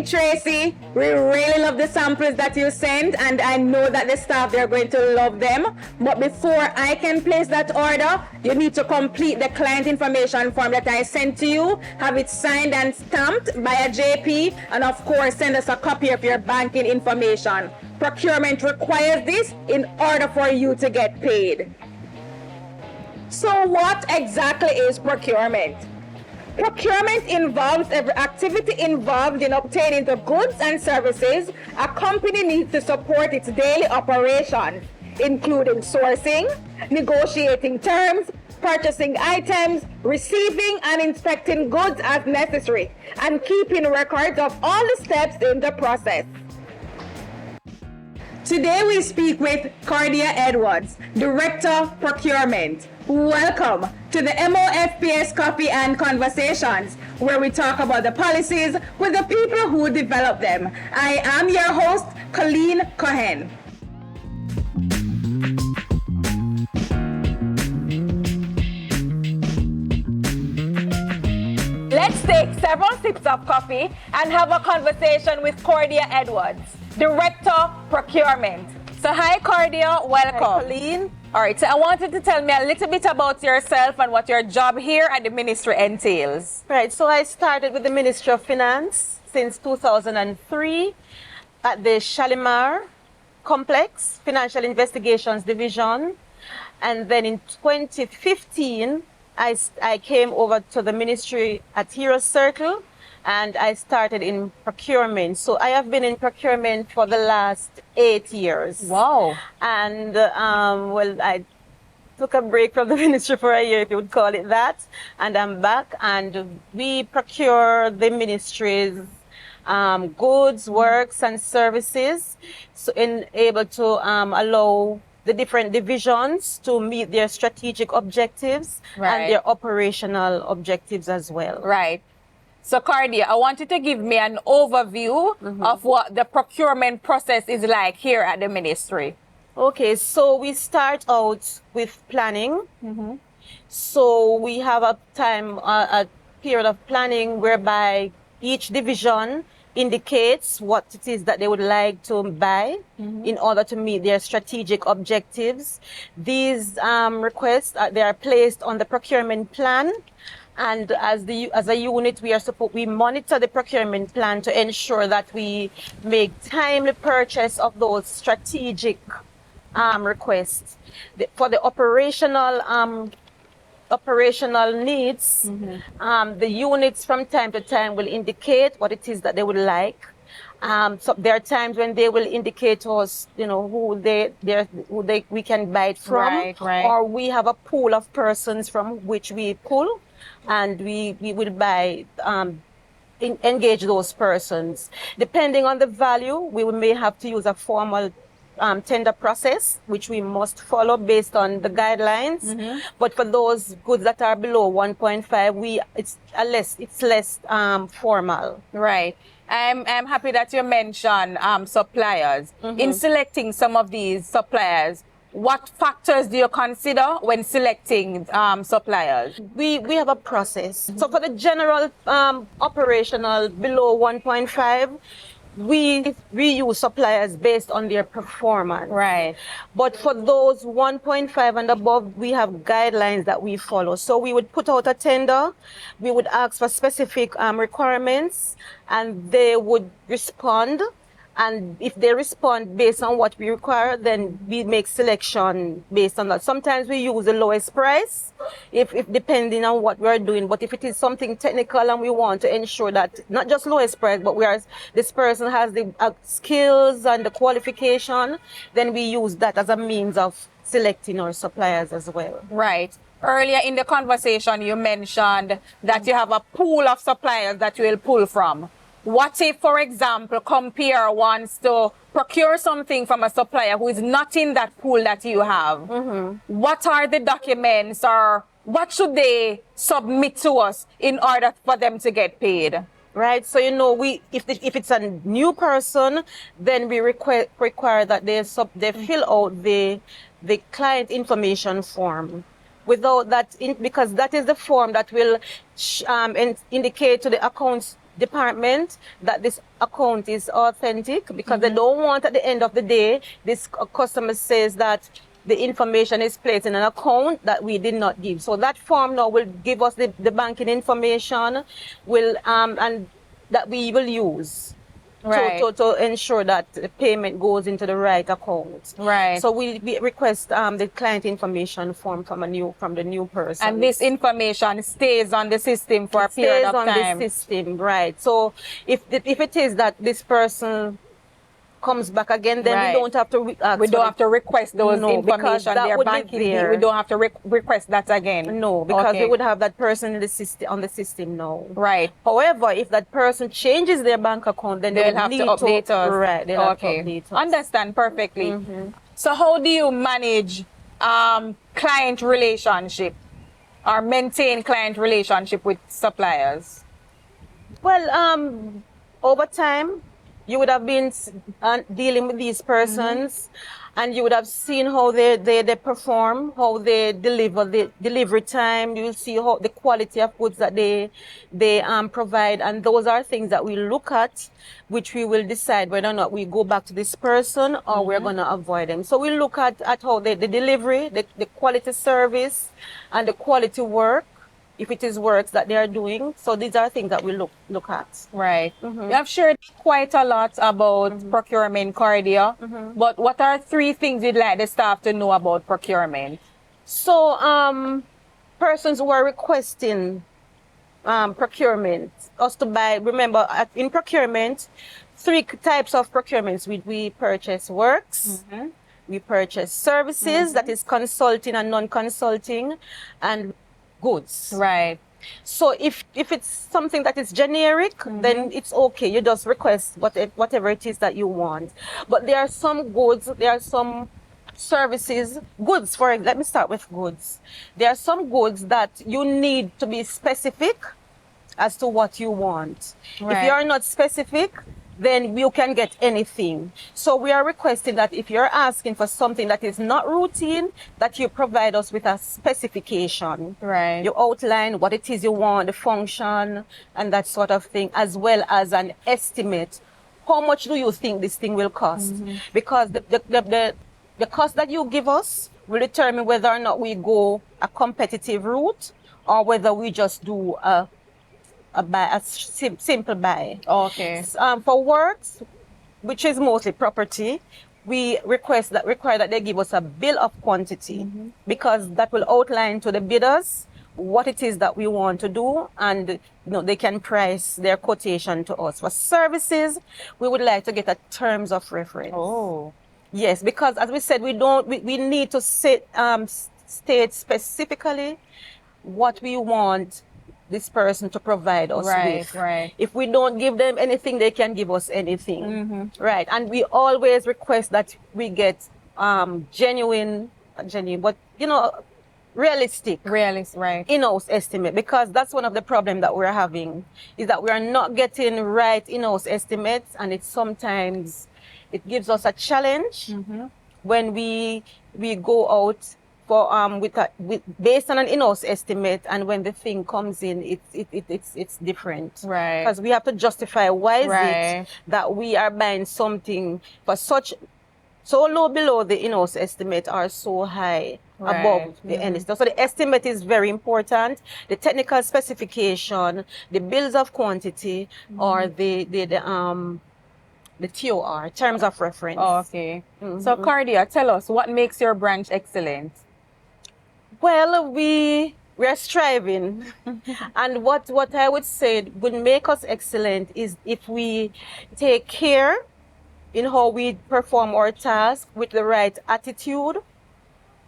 Hi Tracy, we really love the samples that you sent, and I know that the staff, they're going to love them. But before I can place that order, you need to complete the client information form that I sent to you, have it signed and stamped by a JP, and of course send us a copy of your banking information. Procurement requires this in order for you to get paid. So what exactly is procurement? Procurement involves every activity involved in obtaining the goods and services a company needs to support its daily operations, including sourcing, negotiating terms, purchasing items, receiving and inspecting goods as necessary, and keeping records of all the steps in the process. Today we speak with Cordia Edwards, Director Procurement. Welcome to the MOFPS Coffee and Conversations, where we talk about the policies with the people who develop them. I am your host, Colleen Cohen. Let's take several sips of coffee and have a conversation with Cordia Edwards, Director Procurement. So hi Cordia, welcome. Hi Colleen. All right, so I wanted to tell me a little bit about yourself and what your job here at the ministry entails. Right, so I started with the Ministry of Finance since 2003 at the Shalimar Complex Financial Investigations Division. And then in 2015, I came over to the ministry at Heroes Circle, and I started in procurement. So I have been in procurement for the last 8 years. Wow. And well, I took a break from the ministry for a year, if you would call it that. And I'm back, and we procure the ministry's goods, works, and services, so able to allow the different divisions to meet their strategic objectives and their operational objectives as well. Right. So, Cordia, I want you to give me an overview of what the procurement process is like here at the ministry. Okay, so we start out with planning. So we have a period of planning whereby each division indicates what it is that they would like to buy in order to meet their strategic objectives. These requests, they are placed on the procurement plan. And as a unit, we monitor the procurement plan to ensure that we make timely purchase of those strategic requests. For the operational needs, the units from time to time will indicate what it is that they would like. So there are times when they will indicate to us, who we can buy it from, or we have a pool of persons from which we pull, and we will buy, engage those persons. Depending on the value, we may have to use a formal tender process, which we must follow based on the guidelines. But for those goods that are below 1.5, it's less formal. Right. I'm happy that you mentioned suppliers. In selecting some of these suppliers, what factors do you consider when selecting suppliers? We have a process. So for the general operational below 1.5, we use suppliers based on their performance. Right. But for those 1.5 and above, we have guidelines that we follow. So we would put out a tender, we would ask for specific requirements, and they would respond. And if they respond based on what we require, then we make selection based on that. Sometimes we use the lowest price, if depending on what we're doing. But if it is something technical and we want to ensure that not just lowest price, but this person has the skills and the qualification, then we use that as a means of selecting our suppliers as well. Right. Earlier in the conversation, you mentioned that you have a pool of suppliers that you will pull from. What if, for example, Compare wants to procure something from a supplier who is not in that pool that you have? What are the documents, or what should they submit to us in order for them to get paid? Right, so if it's a new person, then we require that they fill out the client information form. Without that, because that is the form that will indicate to the accounts department that this account is authentic, because they don't want at the end of the day this customer says that the information is placed in an account that we did not give. So that form now will give us the banking information will and that we will use to ensure that the payment goes into the right account. Right. So we request the client information form from the new person. And this information stays on the system for a period of time. Stays on the system, right? So if it is that this person comes back again, then we don't have to request those information, their banking details. We don't have to request that again. No, because we would have that person in the system on the system now. Right. However, if that person changes their bank account, then they'll have to update us. Right. They'll have to update us. Understand perfectly. So how do you manage client relationship or maintain client relationship with suppliers? Well, over time, you would have been dealing with these persons, and you would have seen how they perform, how they deliver, the delivery time. You will see how the quality of goods that they provide, and those are things that we look at, which we will decide whether or not we go back to this person or we're going to avoid them. So we look at how the delivery, the quality service, and the quality work, if it is works that they are doing. So these are things that we look at. Right. You have shared quite a lot about procurement, Cordia, but what are 3 things you'd like the staff to know about procurement? So persons who are requesting procurement, us to buy, remember in procurement, 3 types of procurements. We purchase works, we purchase services, that is consulting and non-consulting, and goods. Right. So if it's something that is generic, then it's okay. You just request whatever it is that you want. But there are some goods, there are some services, goods, let me start with goods. There are some goods that you need to be specific as to what you want. Right. If you are not specific, then you can get anything. So we are requesting that if you're asking for something that is not routine, that you provide us with a specification. Right. You outline what it is you want, the function, and that sort of thing, as well as an estimate. How much do you think this thing will cost? Because the cost that you give us will determine whether or not we go a competitive route or whether we just do a simple buy. Okay. For works, which is mostly property, we require that they give us a bill of quantity, because that will outline to the bidders what it is that we want to do, and they can price their quotation to us. For services, we would like to get a terms of reference. Oh. Yes, because as we said, we need to state specifically what we want this person to provide us with. Right. If we don't give them anything, they can give us anything. Right. And we always request that we get genuine, but realistic. Right. In-house estimate, because that's one of the problems that we're having, is that we are not getting right in-house estimates, and it gives us a challenge when we go out for based on an in-house estimate, and when the thing comes in, it's different. Right. Because we have to justify why is it that we are buying something for so low below the in-house estimate or so high above the end. So the estimate is very important. The technical specification, the bills of quantity, or the TOR, terms of reference. Oh, okay. So Cordia, tell us, what makes your branch excellent? Well, we are striving, and what I would say would make us excellent is if we take care in how we perform our task with the right attitude.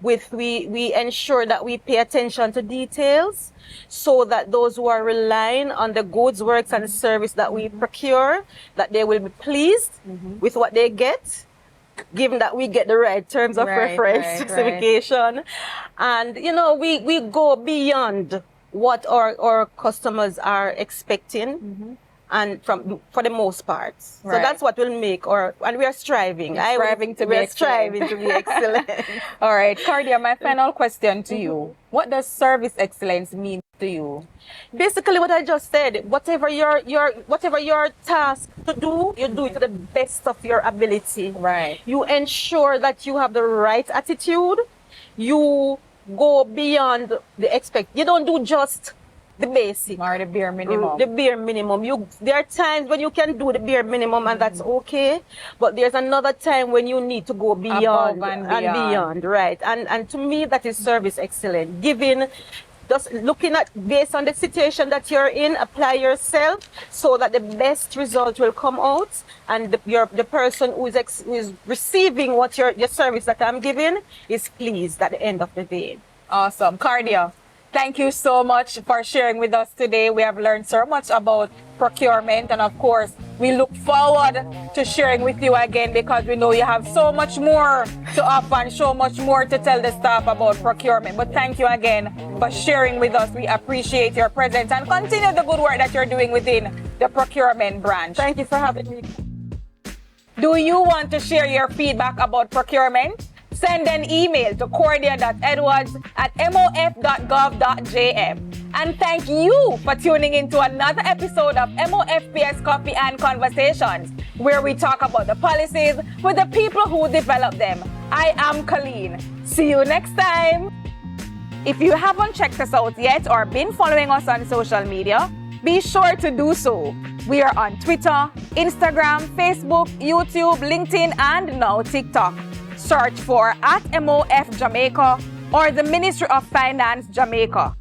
We ensure that we pay attention to details, so that those who are relying on the goods, works, and service that we procure, that they will be pleased with what they get, given that we get the right terms of reference specification. And we go beyond what our customers are expecting, and for the most part. So Right. that's what will make and we are striving. Striving to be we are excellent. striving to be excellent. All right, Cardia, my final question to you. What does service excellence mean to you? Basically, what I just said, whatever your task to do, you do it to the best of your ability. Right. You ensure that you have the right attitude. You go beyond the expect. You don't do just the basic. Or the bare minimum. The bare minimum. There are times when you can do the bare minimum and that's okay, but there's another time when you need to go beyond Above and beyond. right? And to me, that is service excellent. Giving, just looking at based on the situation that you're in, apply yourself so that the best result will come out, and the person who is receiving what your service that I'm giving is pleased at the end of the day. Awesome. Cardia, thank you so much for sharing with us today. We have learned so much about procurement, and of course, we look forward to sharing with you again because we know you have so much more to offer and so much more to tell the staff about procurement. But thank you again for sharing with us. We appreciate your presence and continue the good work that you're doing within the procurement branch. Thank you for having me. Do you want to share your feedback about procurement? Send an email to cordia.edwards@mof.gov.jm. And thank you for tuning in to another episode of MOFPS Coffee and Conversations, where we talk about the policies with the people who develop them. I am Colleen. See you next time. If you haven't checked us out yet or been following us on social media, be sure to do so. We are on Twitter, Instagram, Facebook, YouTube, LinkedIn, and now TikTok. Search for @MOF Jamaica or the Ministry of Finance Jamaica.